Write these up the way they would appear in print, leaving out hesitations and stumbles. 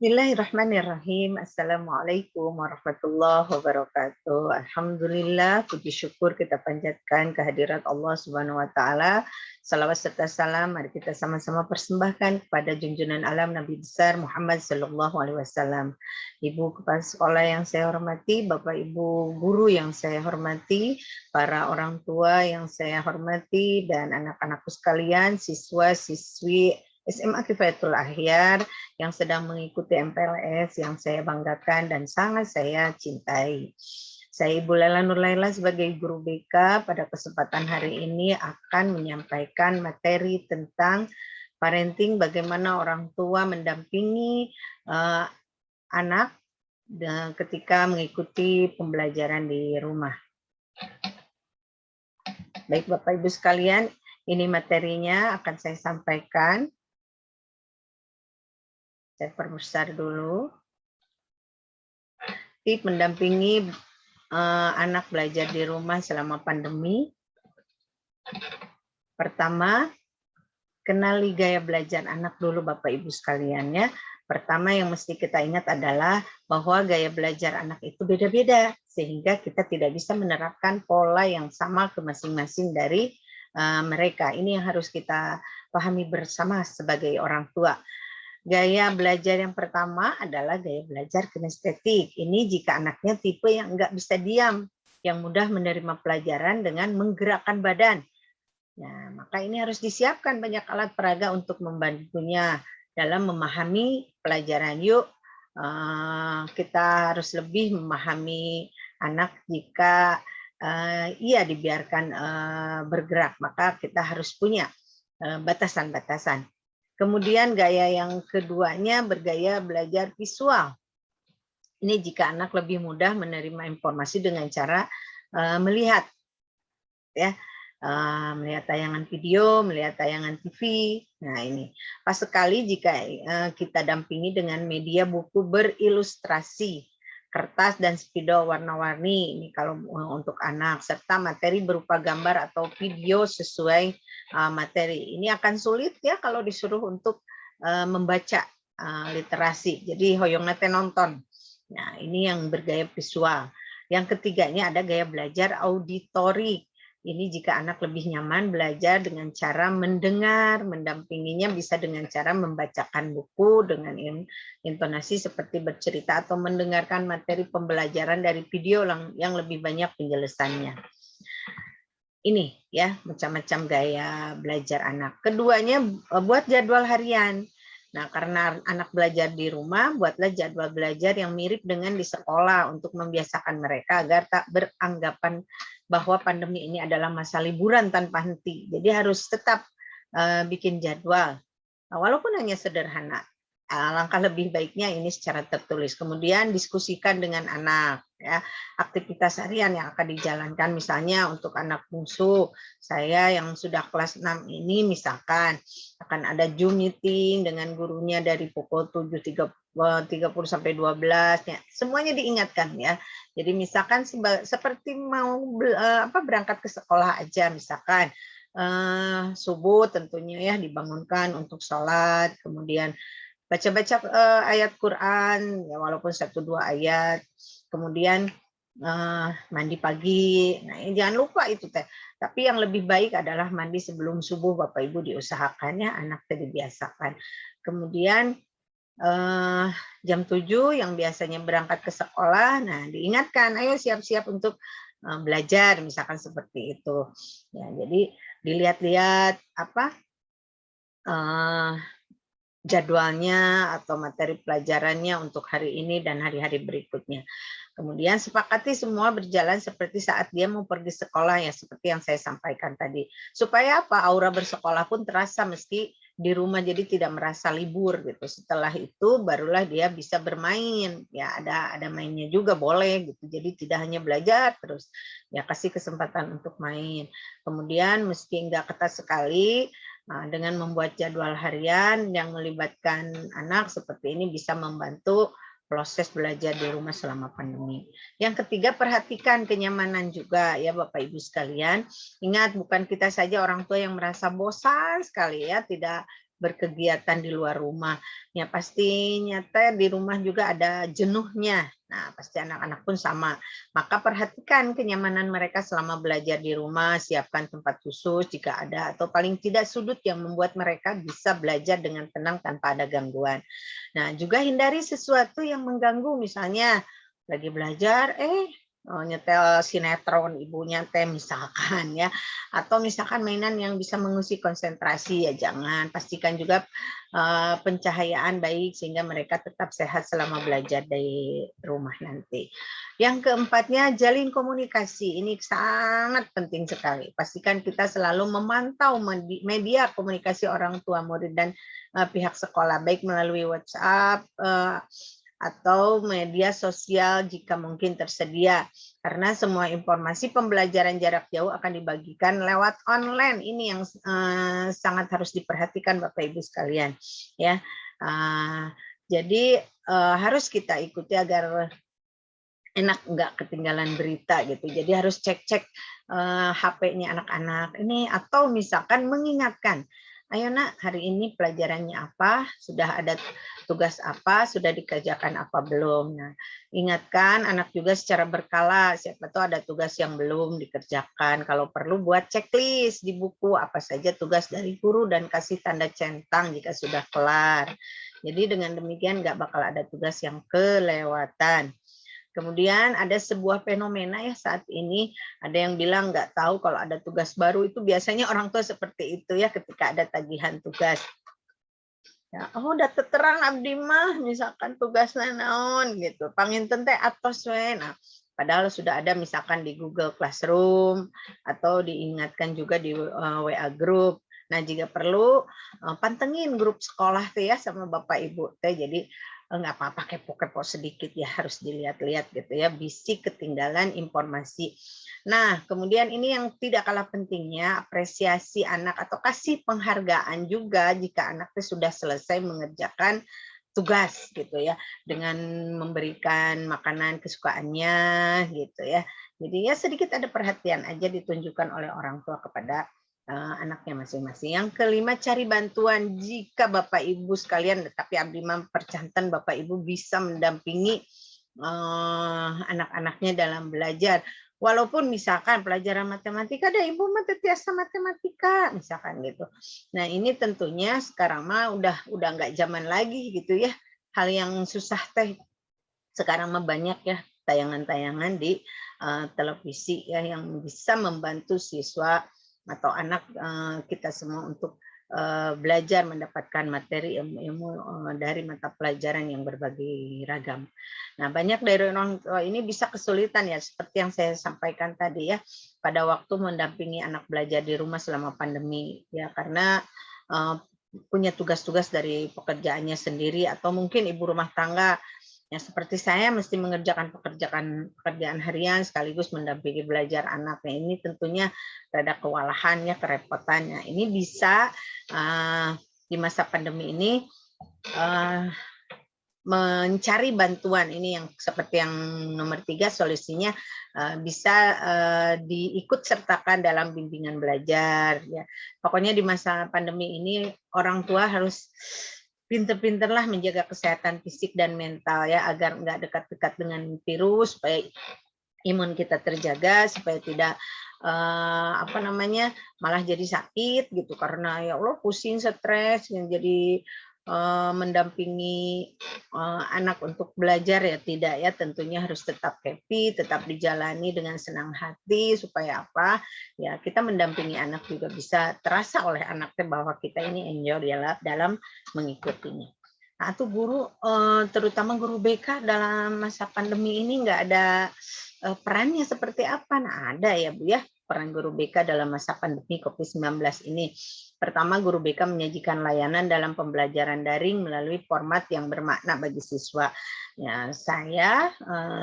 Bismillahirrahmanirrahim. Assalamualaikum warahmatullahi wabarakatuh. Alhamdulillah, puji syukur kita panjatkan kehadirat Allah Subhanahu wa taala. Salawat serta salam mari kita sama-sama persembahkan kepada junjungan alam Nabi besar Muhammad sallallahu alaihi wasallam. Ibu kepala sekolah yang saya hormati, Bapak Ibu guru yang saya hormati, para orang tua yang saya hormati dan anak-anakku sekalian, siswa-siswi SMA Kifayatul Akhyar yang sedang mengikuti MPLS yang saya banggakan dan sangat saya cintai. Saya Ibu Lela Nurlaila sebagai guru BK pada kesempatan hari ini akan menyampaikan materi tentang parenting, bagaimana orang tua mendampingi anak ketika mengikuti pembelajaran di rumah. Baik Bapak Ibu sekalian, ini materinya akan saya sampaikan. Saya perbesar dulu. Tips mendampingi anak belajar di rumah selama pandemi. Pertama, kenali gaya belajar anak dulu Bapak Ibu sekalian ya. Pertama yang mesti kita ingat adalah bahwa gaya belajar anak itu beda-beda, sehingga kita tidak bisa menerapkan pola yang sama ke masing-masing dari mereka. Ini yang harus kita pahami bersama sebagai orang tua. Gaya belajar yang pertama adalah gaya belajar kinestetik. Ini jika anaknya tipe yang nggak bisa diam, yang mudah menerima pelajaran dengan menggerakkan badan. Nah, maka ini harus disiapkan banyak alat peraga untuk membantunya dalam memahami pelajaran. Yuk, kita harus lebih memahami anak jika ia dibiarkan bergerak, maka kita harus punya batasan-batasan. Kemudian gaya yang keduanya bergaya belajar visual. Ini jika anak lebih mudah menerima informasi dengan cara melihat, ya, melihat tayangan video, melihat tayangan TV. Nah ini pas sekali jika kita dampingi dengan media buku berilustrasi, kertas dan spidol warna-warni. Ini kalau untuk anak, serta materi berupa gambar atau video sesuai materi. Ini akan sulit ya kalau disuruh untuk membaca literasi. Jadi hoyong nate nonton. Nah, ini yang bergaya visual. Yang ketiganya ada gaya belajar auditori. Ini jika anak lebih nyaman belajar dengan cara mendengar, mendampinginya bisa dengan cara membacakan buku dengan intonasi seperti bercerita atau mendengarkan materi pembelajaran dari video yang lebih banyak penjelasannya. Ini ya macam-macam gaya belajar anak. Keduanya buat jadwal harian. Nah, karena anak belajar di rumah, buatlah jadwal belajar yang mirip dengan di sekolah untuk membiasakan mereka agar tak beranggapan bahwa pandemi ini adalah masa liburan tanpa henti. Jadi harus tetap bikin jadwal. Walaupun hanya sederhana. Langkah lebih baiknya ini secara tertulis. Kemudian diskusikan dengan anak, ya, aktivitas harian yang akan dijalankan. Misalnya untuk anak bungsu saya yang sudah kelas 6 ini, misalkan akan ada Zoom meeting dengan gurunya dari pukul 7.30 sampai 12, ya. Semuanya diingatkan ya. Jadi misalkan seperti mau berangkat ke sekolah aja, misalkan subuh tentunya ya dibangunkan untuk sholat, kemudian baca-baca ayat Quran, ya walaupun 1-2 ayat, kemudian mandi pagi. Nah, jangan lupa itu teh. Tapi yang lebih baik adalah mandi sebelum subuh, Bapak Ibu diusahakan ya, anak teh dibiasakan. Kemudian jam 7 yang biasanya berangkat ke sekolah, nah diingatkan, ayo siap-siap untuk belajar, misalkan seperti itu. Ya, jadi dilihat-lihat apa jadwalnya atau materi pelajarannya untuk hari ini dan hari-hari berikutnya. Kemudian sepakati semua berjalan seperti saat dia mau pergi sekolah ya, seperti yang saya sampaikan tadi. Supaya apa? Aura bersekolah pun terasa meski di rumah, jadi tidak merasa libur gitu. Setelah itu barulah dia bisa bermain. Ya ada mainnya juga boleh gitu. Jadi tidak hanya belajar terus. Ya kasih kesempatan untuk main. Kemudian meski enggak ketat sekali, dengan membuat jadwal harian yang melibatkan anak seperti ini bisa membantu proses belajar di rumah selama pandemi. Yang ketiga, perhatikan kenyamanan juga ya Bapak Ibu sekalian. Ingat, bukan kita saja orang tua yang merasa bosan sekali ya, tidak berkegiatan di luar rumah. Ya pasti nyata di rumah juga ada jenuhnya. Nah, pasti anak-anak pun sama. Maka perhatikan kenyamanan mereka selama belajar di rumah, siapkan tempat khusus jika ada, atau paling tidak sudut yang membuat mereka bisa belajar dengan tenang tanpa ada gangguan. Nah, juga hindari sesuatu yang mengganggu, misalnya lagi belajar, nyetel sinetron ibunya teh misalkan ya, atau misalkan mainan yang bisa mengusik konsentrasi ya jangan. Pastikan juga pencahayaan baik sehingga mereka tetap sehat selama belajar di rumah nanti. Yang keempatnya, jalin komunikasi. Ini sangat penting sekali. Pastikan kita selalu memantau media komunikasi orang tua, murid, dan pihak sekolah, baik melalui WhatsApp atau media sosial jika mungkin tersedia. Karena semua informasi pembelajaran jarak jauh akan dibagikan lewat online. Ini yang sangat harus diperhatikan Bapak Ibu sekalian. Ya, jadi harus kita ikuti agar enak nggak ketinggalan berita gitu. Jadi harus cek-cek HP-nya anak-anak ini, atau misalkan mengingatkan, ayo nak hari ini pelajarannya apa, sudah ada tugas apa, sudah dikerjakan apa belum. Nah, ingatkan anak juga secara berkala, siapa tahu ada tugas yang belum dikerjakan. Kalau perlu buat checklist di buku apa saja tugas dari guru dan kasih tanda centang jika sudah kelar. Jadi dengan demikian nggak bakal ada tugas yang kelewatan. Kemudian ada sebuah fenomena ya saat ini, ada yang bilang nggak tahu kalau ada tugas baru, itu biasanya orang tua seperti itu ya ketika ada tagihan tugas. Ya, oh udah terang abdi mah misalkan tugasnya naon gitu. Panginten teh atos we. Nah, padahal sudah ada misalkan di Google Classroom atau diingatkan juga di WA group. Nah, jika perlu pantengin grup sekolah tuh ya sama Bapak Ibu teh. Jadi nggak apa-apa kepo-kepo sedikit ya, harus dilihat-lihat gitu ya, bisi ketinggalan informasi. Nah, kemudian ini yang tidak kalah pentingnya, apresiasi anak atau kasih penghargaan juga jika anaknya sudah selesai mengerjakan tugas gitu ya, dengan memberikan makanan kesukaannya gitu ya. Jadi ya sedikit ada perhatian aja ditunjukkan oleh orang tua kepada anaknya masing-masing. Yang kelima, cari bantuan jika Bapak Ibu sekalian, tapi abdi mempercantan Bapak Ibu bisa mendampingi anak-anaknya dalam belajar. Walaupun misalkan pelajaran matematika ada ibu mah tiasa matematika misalkan gitu. Nah, ini tentunya sekarang mah udah nggak zaman lagi gitu ya. Hal yang susah teh sekarang mah banyak ya tayangan-tayangan di televisi ya yang bisa membantu siswa atau anak kita semua untuk belajar mendapatkan materi ilmu-ilmu dari mata pelajaran yang berbagai ragam. Nah, banyak dari orang tua ini bisa kesulitan ya, seperti yang saya sampaikan tadi ya, pada waktu mendampingi anak belajar di rumah selama pandemi ya, karena punya tugas-tugas dari pekerjaannya sendiri, atau mungkin ibu rumah tangga ya seperti saya mesti mengerjakan pekerjaan harian sekaligus mendampingi belajar anaknya. Ini tentunya rada kewalahannya, kerepotannya. Ini bisa di masa pandemi ini mencari bantuan. Ini yang seperti yang nomor 3, solusinya bisa diikut sertakan dalam bimbingan belajar ya. Pokoknya di masa pandemi ini orang tua harus pinter-pinterlah menjaga kesehatan fisik dan mental ya, agar nggak dekat-dekat dengan virus, supaya imun kita terjaga, supaya tidak malah jadi sakit gitu karena ya Allah pusing, stres, yang jadi mendampingi anak untuk belajar ya tidak ya, tentunya harus tetap happy, tetap dijalani dengan senang hati supaya apa ya, kita mendampingi anak juga bisa terasa oleh anaknya bahwa kita ini enjoy dalam mengikutinya. Nah, itu guru terutama guru BK dalam masa pandemi ini nggak ada perannya seperti apa? Nah, ada ya Bu ya, peran guru BK dalam masa pandemi COVID-19 ini. Pertama, guru BK menyajikan layanan dalam pembelajaran daring melalui format yang bermakna bagi siswa. Ya, saya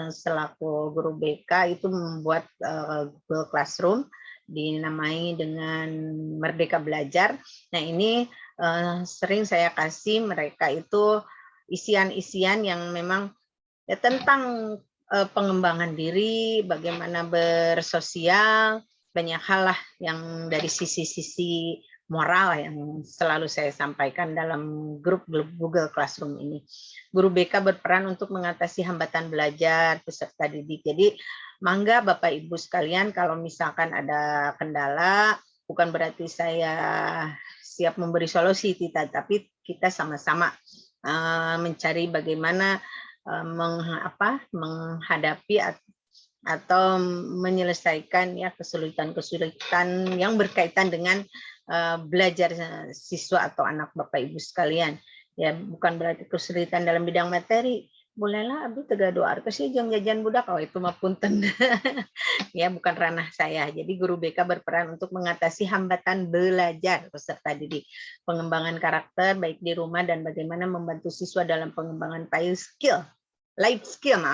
selaku guru BK itu membuat Google Classroom dinamai dengan Merdeka Belajar. Nah, ini sering saya kasih mereka itu isian-isian yang memang ya tentang pengembangan diri, bagaimana bersosial, banyak hal lah yang dari sisi-sisi moral yang selalu saya sampaikan dalam grup Google Classroom ini. Guru BK berperan untuk mengatasi hambatan belajar peserta didik. Jadi mangga Bapak Ibu sekalian, kalau misalkan ada kendala, bukan berarti saya siap memberi solusi, tidak, tapi kita sama-sama mencari bagaimana menghadapi atau menyelesaikan ya kesulitan-kesulitan yang berkaitan dengan belajar siswa atau anak Bapak Ibu sekalian. Ya, bukan berarti kesulitan dalam bidang materi. Bolehlah abdi tega doa sih jang jajan budak, oh itu mah punten. Ya, bukan ranah saya. Jadi guru BK berperan untuk mengatasi hambatan belajar peserta didik, pengembangan karakter baik di rumah dan bagaimana membantu siswa dalam pengembangan life skill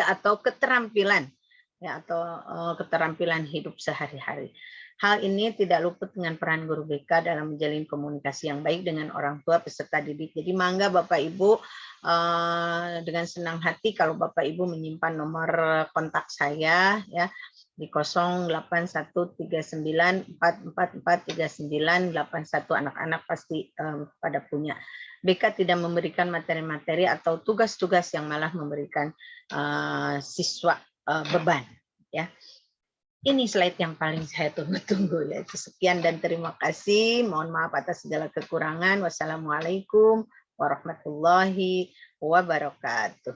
atau keterampilan ya, atau keterampilan hidup sehari-hari. Hal ini tidak luput dengan peran guru BK dalam menjalin komunikasi yang baik dengan orang tua peserta didik. Jadi mangga Bapak Ibu dengan senang hati kalau Bapak Ibu menyimpan nomor kontak saya ya di 081394443981. Anak-anak pasti pada punya. BK tidak memberikan materi-materi atau tugas-tugas yang malah memberikan siswa beban ya. Ini slide yang paling saya tunggu-tunggu ya. Sekian dan terima kasih. Mohon maaf atas segala kekurangan. Wassalamualaikum warahmatullahi wabarakatuh.